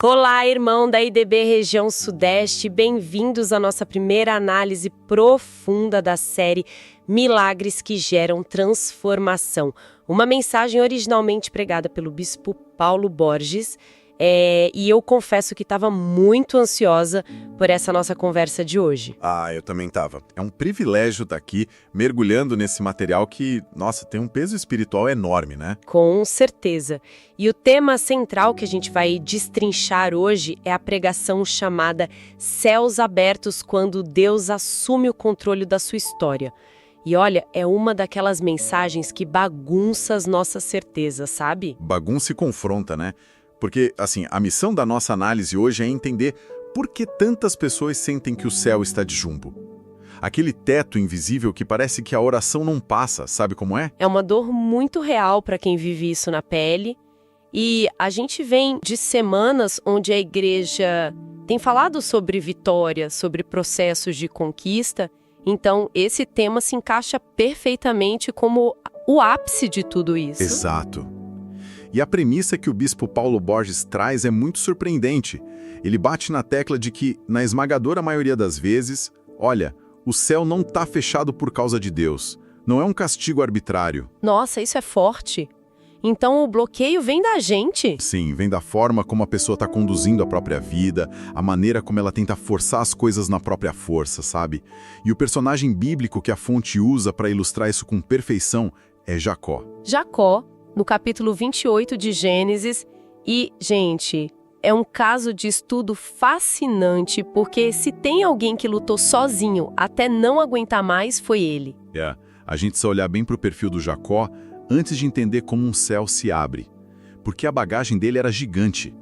Olá, irmão da IDB Região Sudeste, bem-vindos à nossa primeira análise profunda da série Milagres que Geram Transformação. Uma mensagem originalmente pregada pelo bispo Paulo Borges, e eu confesso que estava muito ansiosa por essa nossa conversa de hoje. Eu também estava. É um privilégio estar aqui mergulhando nesse material que, nossa, tem um peso espiritual enorme, né? Com certeza. E o tema central que a gente vai destrinchar hoje é a pregação chamada Céus Abertos, quando Deus assume o controle da sua história. E olha, é uma daquelas mensagens que bagunça as nossas certezas, sabe? Bagunça e confronta, né? Porque, assim, a missão da nossa análise hoje é entender por que tantas pessoas sentem que o céu está de chumbo. Aquele teto invisível que parece que a oração não passa, sabe como é? É uma dor muito real para quem vive isso na pele. E a gente vem de semanas onde a igreja tem falado sobre vitória, sobre processos de conquista. Então, esse tema se encaixa perfeitamente como o ápice de tudo isso. Exato. E a premissa que o bispo Paulo Borges traz é muito surpreendente. Ele bate na tecla de que, na esmagadora maioria das vezes, olha, o céu não está fechado por causa de Deus. Não é um castigo arbitrário. Nossa, isso é forte. Então o bloqueio vem da gente? Sim, vem da forma como a pessoa está conduzindo a própria vida, a maneira como ela tenta forçar as coisas na própria força, sabe? E o personagem bíblico que a fonte usa para ilustrar isso com perfeição é Jacó. Jacó, no capítulo 28 de Gênesis. E, gente, é um caso de estudo fascinante, porque se tem alguém que lutou sozinho até não aguentar mais, foi ele. A gente precisa olhar bem para o perfil do Jacó antes de entender como um céu se abre. Porque a bagagem dele era gigante.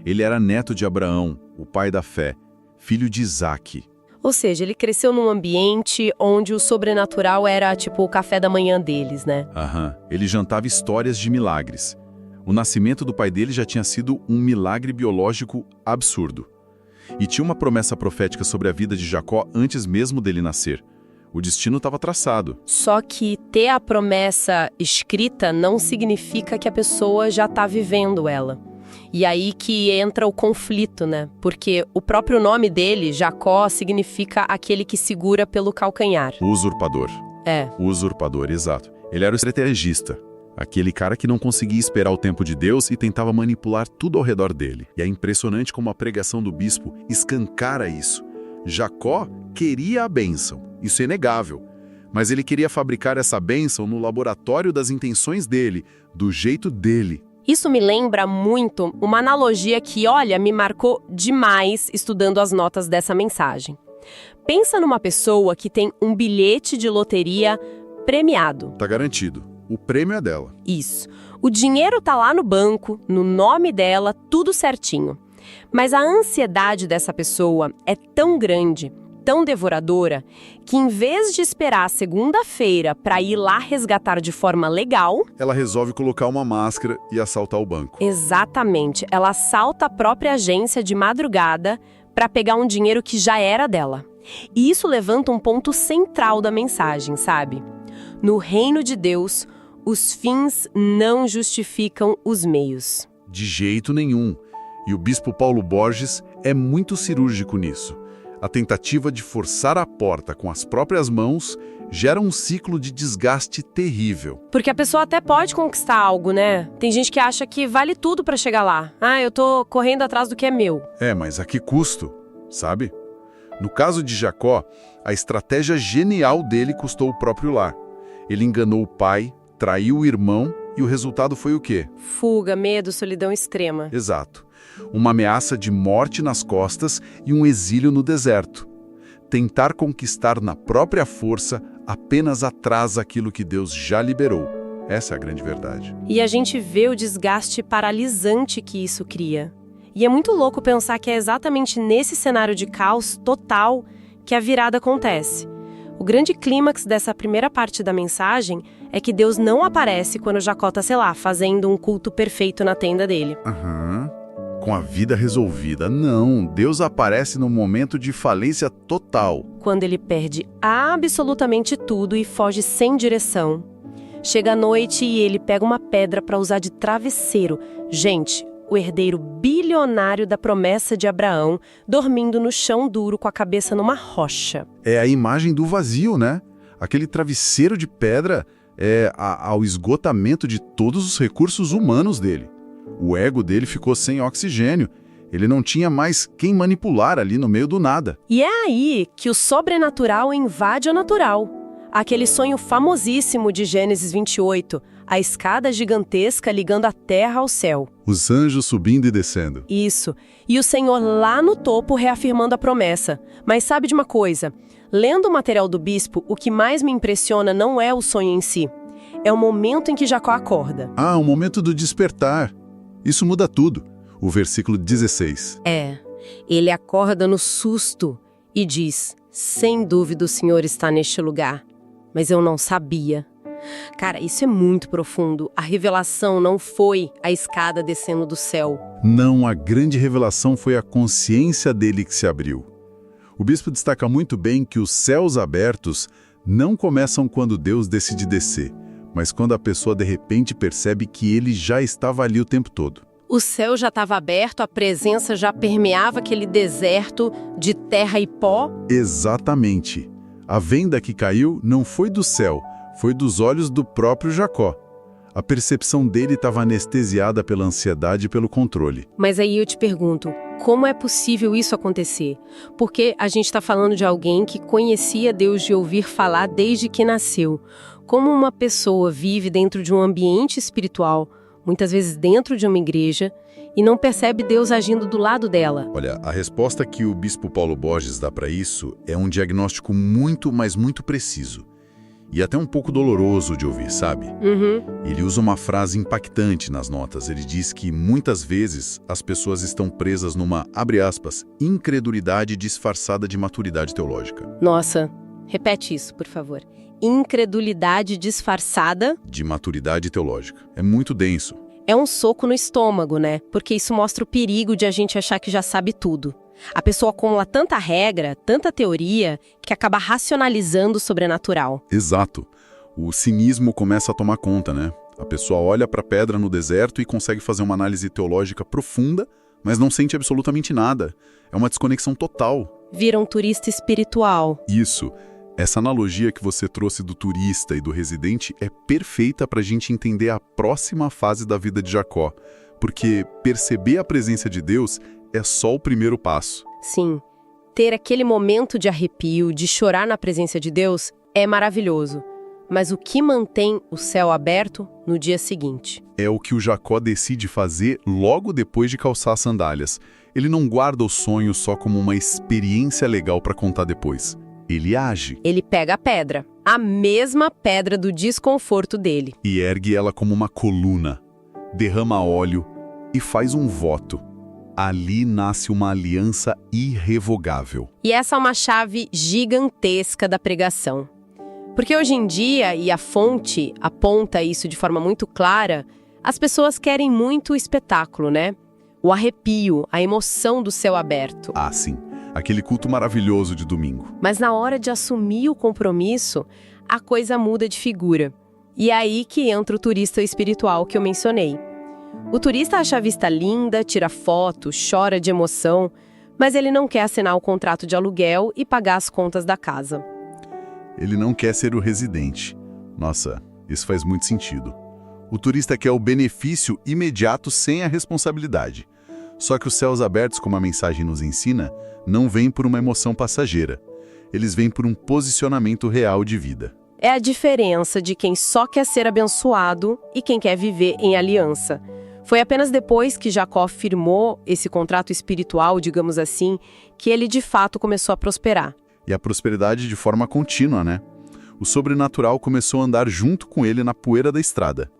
Ele era neto de Abraão, o pai da fé, filho de Isaque. Ou seja, ele cresceu num ambiente onde o sobrenatural era tipo o café da manhã deles, né? Ele jantava histórias de milagres. O nascimento do pai dele já tinha sido um milagre biológico absurdo. E tinha uma promessa profética sobre a vida de Jacó antes mesmo dele nascer. O destino estava traçado. Só que ter a promessa escrita não significa que a pessoa já está vivendo ela. E aí que entra o conflito, né? Porque o próprio nome dele, Jacó, significa aquele que segura pelo calcanhar. O usurpador. O usurpador, exato. Ele era o estrategista. Aquele cara que não conseguia esperar o tempo de Deus e tentava manipular tudo ao redor dele. E é impressionante como a pregação do bispo escancara isso. Jacó queria a bênção, isso é inegável. Mas ele queria fabricar essa bênção no laboratório das intenções dele, do jeito dele. Isso me lembra muito uma analogia que, olha, me marcou demais estudando as notas dessa mensagem. Pensa numa pessoa que tem um bilhete de loteria premiado. Tá garantido. O prêmio é dela. Isso. O dinheiro tá lá no banco, no nome dela, tudo certinho. Mas a ansiedade dessa pessoa é tão grande, tão devoradora, que em vez de esperar a segunda-feira para ir lá resgatar de forma legal, ela resolve colocar uma máscara e assaltar o banco. Exatamente. Ela assalta a própria agência de madrugada para pegar um dinheiro que já era dela. E isso levanta um ponto central da mensagem, sabe? No reino de Deus, os fins não justificam os meios. De jeito nenhum. E o bispo Paulo Borges é muito cirúrgico nisso. A tentativa de forçar a porta com as próprias mãos gera um ciclo de desgaste terrível. Porque a pessoa até pode conquistar algo, né? Tem gente que acha que vale tudo para chegar lá. Eu tô correndo atrás do que é meu. Mas a que custo, sabe? No caso de Jacó, a estratégia genial dele custou o próprio lar. Ele enganou o pai, traiu o irmão e o resultado foi o quê? Fuga, medo, solidão extrema. Exato. Uma ameaça de morte nas costas e um exílio no deserto. Tentar conquistar na própria força apenas atrasa aquilo que Deus já liberou. Essa é a grande verdade. E a gente vê o desgaste paralisante que isso cria. E é muito louco pensar que é exatamente nesse cenário de caos total que a virada acontece. O grande clímax dessa primeira parte da mensagem é que Deus não aparece quando Jacó tá, sei lá, fazendo um culto perfeito na tenda dele. Com a vida resolvida. Não, Deus aparece num momento de falência total. Quando ele perde absolutamente tudo e foge sem direção. Chega a noite e ele pega uma pedra para usar de travesseiro. Gente, o herdeiro bilionário da promessa de Abraão, dormindo no chão duro com a cabeça numa rocha. É a imagem do vazio, né? Aquele travesseiro de pedra ao esgotamento de todos os recursos humanos dele. O ego dele ficou sem oxigênio. Ele não tinha mais quem manipular ali no meio do nada. E é aí que o sobrenatural invade o natural. Aquele sonho famosíssimo de Gênesis 28, a escada gigantesca ligando a terra ao céu. Os anjos subindo e descendo. Isso. E o Senhor lá no topo reafirmando a promessa. Mas sabe de uma coisa? Lendo o material do bispo, o que mais me impressiona não é o sonho em si. É o momento em que Jacó acorda. O momento do despertar. Isso muda tudo. O versículo 16. Ele acorda no susto e diz: sem dúvida o Senhor está neste lugar, mas eu não sabia. Cara, isso é muito profundo. A revelação não foi a escada descendo do céu. Não, a grande revelação foi a consciência dele que se abriu. O bispo destaca muito bem que os céus abertos não começam quando Deus decide descer, mas quando a pessoa de repente percebe que ele já estava ali o tempo todo. O céu já estava aberto, a presença já permeava aquele deserto de terra e pó? Exatamente. A venda que caiu não foi do céu, foi dos olhos do próprio Jacó. A percepção dele estava anestesiada pela ansiedade e pelo controle. Mas aí eu te pergunto, como é possível isso acontecer? Porque a gente está falando de alguém que conhecia Deus de ouvir falar desde que nasceu. Como uma pessoa vive dentro de um ambiente espiritual, muitas vezes dentro de uma igreja, e não percebe Deus agindo do lado dela? Olha, a resposta que o bispo Paulo Borges dá para isso é um diagnóstico muito, mas muito preciso. E até um pouco doloroso de ouvir, sabe? Ele usa uma frase impactante nas notas. Ele diz que, muitas vezes, as pessoas estão presas numa, abre aspas, incredulidade disfarçada de maturidade teológica. Nossa, repete isso, por favor. Incredulidade disfarçada de maturidade teológica. É muito denso. É um soco no estômago, né? Porque isso mostra o perigo de a gente achar que já sabe tudo. A pessoa acumula tanta regra, tanta teoria, que acaba racionalizando o sobrenatural. Exato. O cinismo começa a tomar conta, né? A pessoa olha para a pedra no deserto e consegue fazer uma análise teológica profunda, mas não sente absolutamente nada. É uma desconexão total. Vira um turista espiritual. Isso. Essa analogia que você trouxe do turista e do residente é perfeita para a gente entender a próxima fase da vida de Jacó, porque perceber a presença de Deus é só o primeiro passo. Sim, ter aquele momento de arrepio, de chorar na presença de Deus, é maravilhoso. Mas o que mantém o céu aberto no dia seguinte? É o que o Jacó decide fazer logo depois de calçar as sandálias. Ele não guarda o sonho só como uma experiência legal para contar depois. Ele age. Ele pega a pedra, a mesma pedra do desconforto dele. E ergue ela como uma coluna, derrama óleo e faz um voto. Ali nasce uma aliança irrevogável. E essa é uma chave gigantesca da pregação. Porque hoje em dia, e a fonte aponta isso de forma muito clara, as pessoas querem muito o espetáculo, né? O arrepio, a emoção do céu aberto. Ah, sim. Aquele culto maravilhoso de domingo. Mas na hora de assumir o compromisso, a coisa muda de figura. E é aí que entra o turista espiritual que eu mencionei. O turista acha a vista linda, tira foto, chora de emoção, mas ele não quer assinar o contrato de aluguel e pagar as contas da casa. Ele não quer ser o residente. Nossa, isso faz muito sentido. O turista quer o benefício imediato sem a responsabilidade. Só que os céus abertos, como a mensagem nos ensina, não vêm por uma emoção passageira. Eles vêm por um posicionamento real de vida. É a diferença de quem só quer ser abençoado e quem quer viver em aliança. Foi apenas depois que Jacó firmou esse contrato espiritual, digamos assim, que ele de fato começou a prosperar. E a prosperidade de forma contínua, né? O sobrenatural começou a andar junto com ele na poeira da estrada.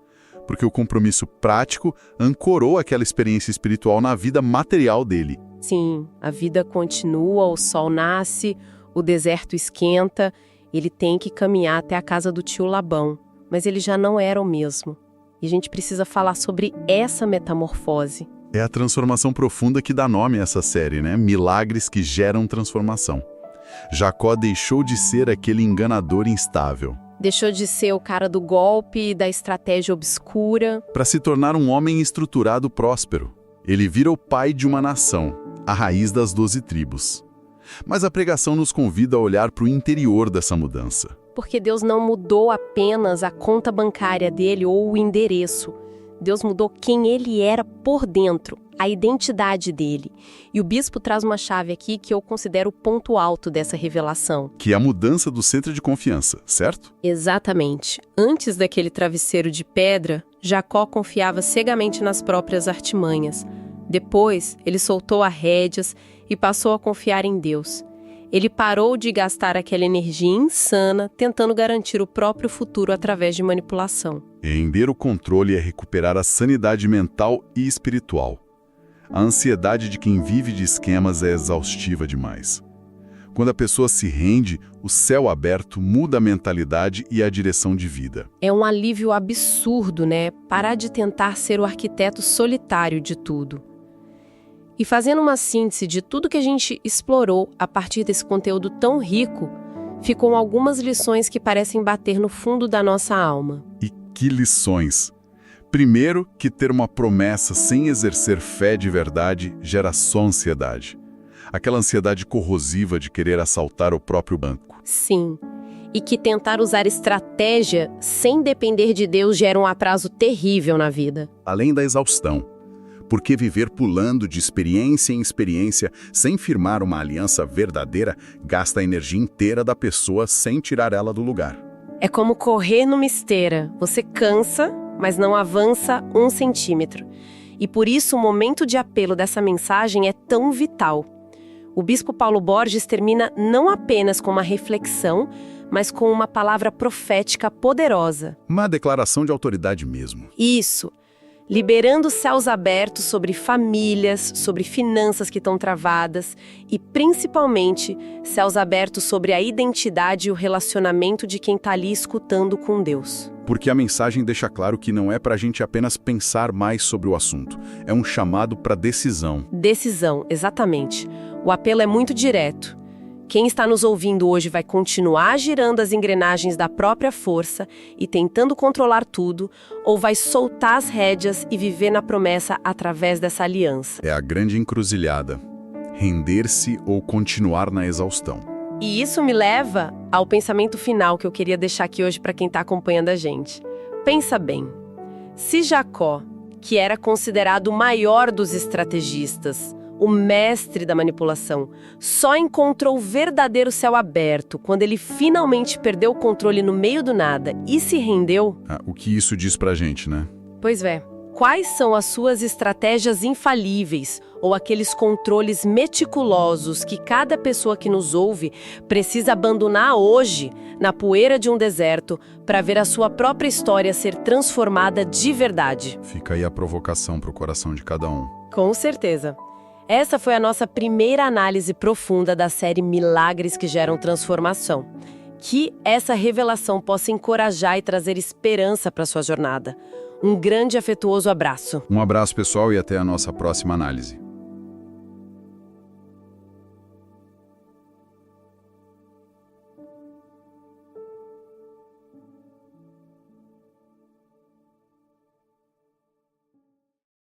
Porque o compromisso prático ancorou aquela experiência espiritual na vida material dele. Sim, a vida continua, o sol nasce, o deserto esquenta, ele tem que caminhar até a casa do tio Labão, mas ele já não era o mesmo. E a gente precisa falar sobre essa metamorfose. É a transformação profunda que dá nome a essa série, né? Milagres que geram transformação. Jacó deixou de ser aquele enganador instável. Deixou de ser o cara do golpe, da estratégia obscura. Para se tornar um homem estruturado próspero. Ele vira o pai de uma nação, a raiz das 12 tribos. Mas a pregação nos convida a olhar para o interior dessa mudança. Porque Deus não mudou apenas a conta bancária dele ou o endereço. Deus mudou quem ele era por dentro, a identidade dele. E o bispo traz uma chave aqui que eu considero o ponto alto dessa revelação. Que é a mudança do centro de confiança, certo? Exatamente. Antes daquele travesseiro de pedra, Jacó confiava cegamente nas próprias artimanhas. Depois, ele soltou as rédeas e passou a confiar em Deus. Ele parou de gastar aquela energia insana tentando garantir o próprio futuro através de manipulação. Render o controle é recuperar a sanidade mental e espiritual. A ansiedade de quem vive de esquemas é exaustiva demais. Quando a pessoa se rende, o céu aberto muda a mentalidade e a direção de vida. É um alívio absurdo, né? Parar de tentar ser o arquiteto solitário de tudo. E fazendo uma síntese de tudo que a gente explorou a partir desse conteúdo tão rico, ficam algumas lições que parecem bater no fundo da nossa alma. E que lições! Primeiro, que ter uma promessa sem exercer fé de verdade gera só ansiedade. Aquela ansiedade corrosiva de querer assaltar o próprio banco. Sim, e que tentar usar estratégia sem depender de Deus gera um atraso terrível na vida. Além da exaustão. Porque viver pulando de experiência em experiência, sem firmar uma aliança verdadeira, gasta a energia inteira da pessoa sem tirar ela do lugar. É como correr numa esteira. Você cansa, mas não avança 1 centímetro. E por isso o momento de apelo dessa mensagem é tão vital. O bispo Paulo Borges termina não apenas com uma reflexão, mas com uma palavra profética poderosa. Uma declaração de autoridade mesmo. Isso. Liberando céus abertos sobre famílias, sobre finanças que estão travadas e, principalmente, céus abertos sobre a identidade e o relacionamento de quem está ali escutando com Deus. Porque a mensagem deixa claro que não é para a gente apenas pensar mais sobre o assunto. É um chamado para decisão. Decisão, exatamente. O apelo é muito direto. Quem está nos ouvindo hoje vai continuar girando as engrenagens da própria força e tentando controlar tudo, ou vai soltar as rédeas e viver na promessa através dessa aliança. É a grande encruzilhada. Render-se ou continuar na exaustão. E isso me leva ao pensamento final que eu queria deixar aqui hoje para quem está acompanhando a gente. Pensa bem. Se Jacó, que era considerado o maior dos estrategistas, o mestre da manipulação, só encontrou o verdadeiro céu aberto quando ele finalmente perdeu o controle no meio do nada e se rendeu. O que isso diz pra gente, né? Pois é. Quais são as suas estratégias infalíveis ou aqueles controles meticulosos que cada pessoa que nos ouve precisa abandonar hoje na poeira de um deserto para ver a sua própria história ser transformada de verdade? Fica aí a provocação pro coração de cada um. Com certeza. Essa foi a nossa primeira análise profunda da série Milagres que Geram Transformação. Que essa revelação possa encorajar e trazer esperança para a sua jornada. Um grande e afetuoso abraço. Um abraço, pessoal, e até a nossa próxima análise.